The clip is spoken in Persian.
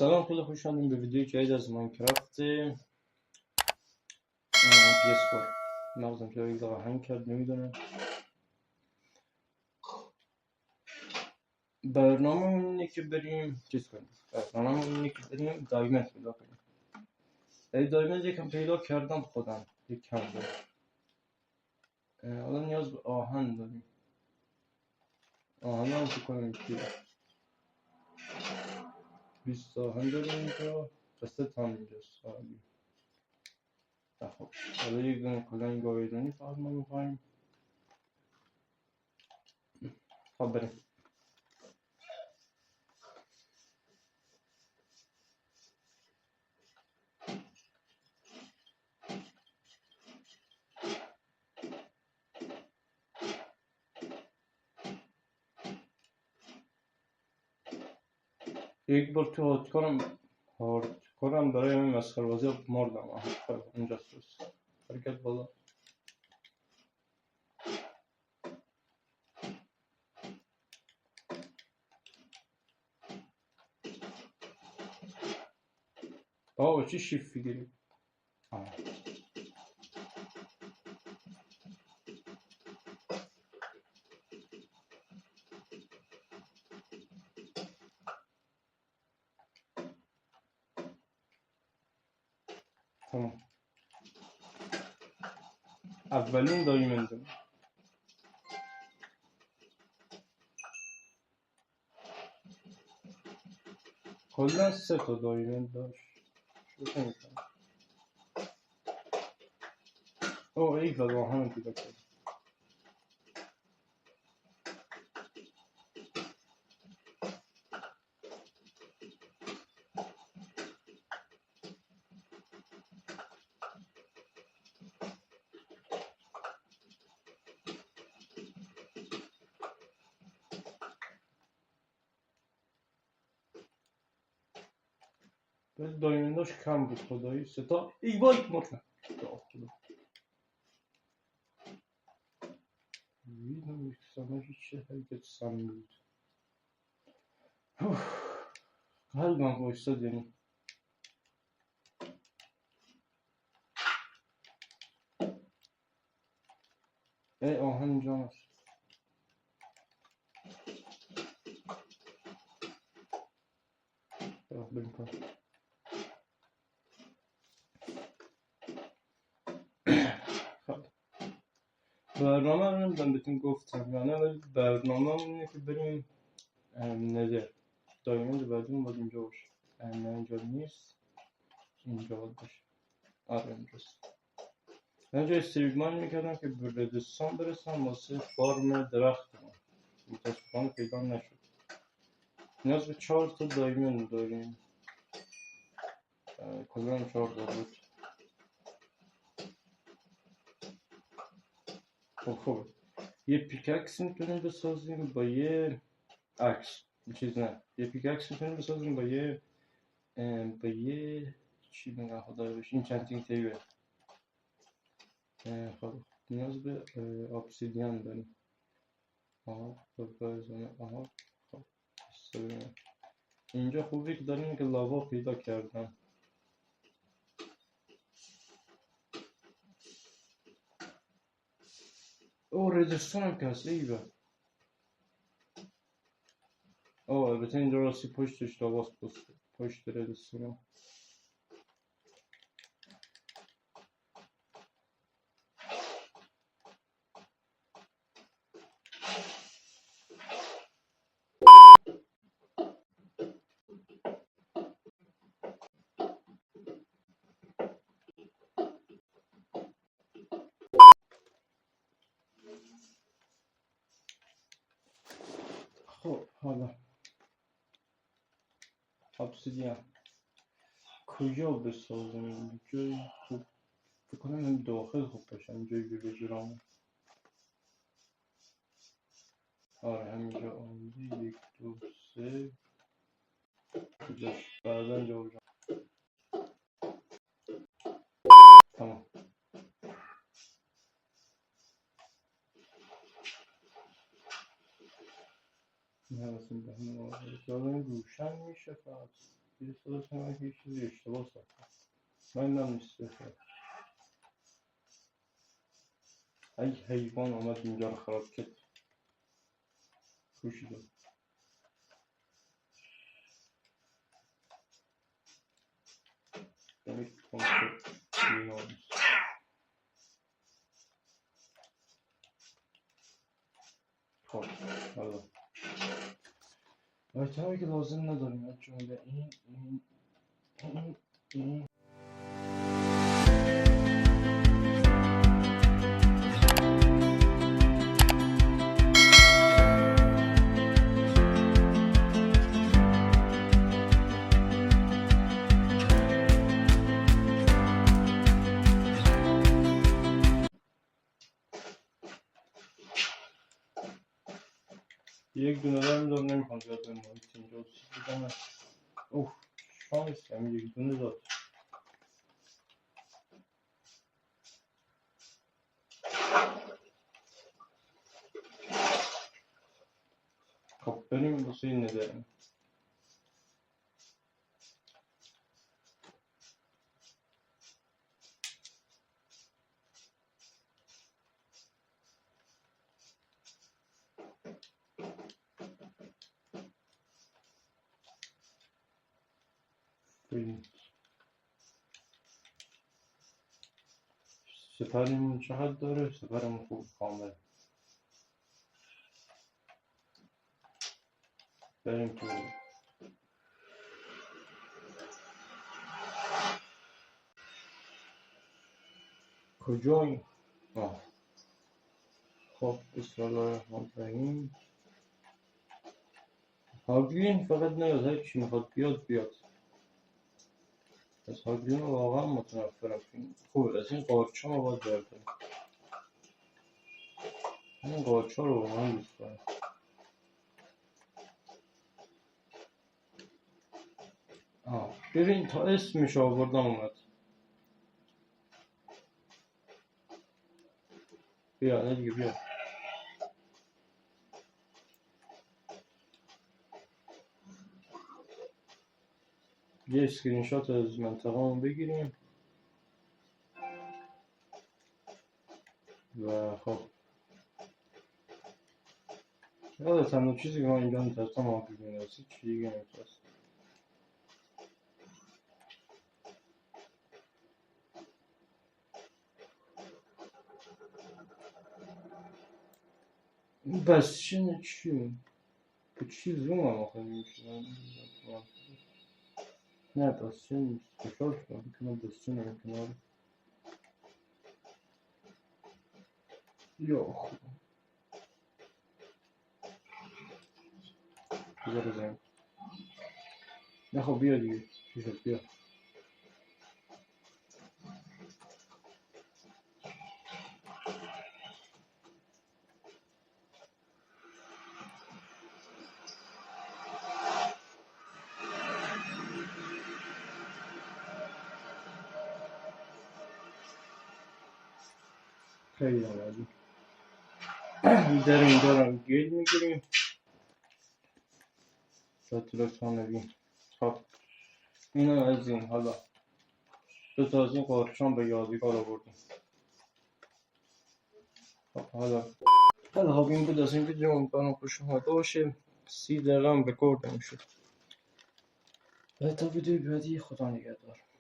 سلام، خیلی خوش آمدید به ویدیو جدید از ماینکرافت PS4. مغزم که یک دقیقه هنگ کرد، نمیدونم. برنامه اینه که بریم دایمنت پیدا کنیم. دایمنت یکم پیدا کردم خودم، یک کم دارم. الان نیاز به آهن داریم. آهن هم فکر کنم که 20 آهن داریم اینجا، قصه تام اینجاست. خب حالا یک دونه کلنگ آویزونی فقط ما میخواییم. خب بریم. یک بار تو هارد کنم برای همین مسخره بازی مردم. اینجاست درست. حرکت بالا. چی شیفت بگیریم؟ تمام. اولین دایمنده. کلا 3 تا دایمند داشت. شروع میکنم. یک داد آهن پیدا کرد. دایمنداش کم بود خدایی. 3 تا ایوایت مطلق. ویدم یکسانه چه حرکت سمی بود. قلبم بایستاد یعنی. آهن اینجا هست. بریم کار. برنامه رو نمیدونم بهتون گفتم یا نه، ولی برنامه اینه که بریم نظر دایمند بعدیم باید اینجا باشه. نه اینجا نیست، اینجا باید باشه. اینجاست. من اینجا استریگمان میکردم که به ردستان برسم واسه فارم درخت کنم. متاسفانه پیدا نشد. نیاز به 4 تا دایمند داریم. کلا 4 تا بود. خب یه پیککس میتونیم بسازیم با یه عکس. یه پیککس میتونیم بسازیم با یه چی میگن خدا بهش، این چندین تیبل. خب نیاز به ابسیدیان داریم. خب اینجا خوبی که داریم که لاوا پیدا کردم. ردستون هم که هست. البته اینجا راستی پشتش لاباست. پشت ردستون هم. خب حالا ابسیدیان کجا بسازم؟ جایی خوب فکر کنم این داخل خوب باشم. جایی بگذارم. همینجا آمده. 1 2 3 کجاش؟ بعدا جا بجام. تمام. این حواسم به همون آقای روشن میشه فقط. بگیری صدا کنم که یه چیزی اشتباه ساختم. من نیست بخیر. ای حیوان آمد اینجا رو خراب کرد. کشیدم. یک کنتر بیانست. خب حالا آیتمی که لازم نداریم از جمله این یک دونه دارم نمیخوام زیاد به محیط اینجا چیز بزنم. اوه شانس همین یک دونه داد. خب بریم واسه این ندارم. بریم سپرمون چقدر داره؟ سپرمون خوب کامل. بریم تو کجاییم؟ خب بسم الله الرحمن الرحیم. هاگلین فقط نیاد، هر چی میخواد بیاد. از هاگلین واقعا متنفرم. خوب از این قارچا ما باید برداریم. این قارچا رو واقعا دوست دارم. ببین تا اسمش آوردم اومد. بیا نه دیگه بیا. یه اسکرین شات از منطقه بگیریم و خب یاد تنها چیزی که من اینجا میترسم آگلین هستی چی دیگه نمیترسم. این بسشن چیه؟ به چی زوم هم آخه میشونم؟ نه بسشن نیست. خوشحال شدم بکنم بسشن هم کنار. یا خوب بذار بزنیم. نه خب بیا دیگه چی شد بیا. خیلی آمدیم. دارم گیل میگیریم. شاتلک نبیم. خب اینو از این حالا دو تا از این قارچان به یادگار آوردیم. خب حالا خب این بود از این ویدیو. امیدوارم خوش اومده باشه. 30 دقیقه هم رکورد میشد. تا ویدیو بعدی خدا نگهدار.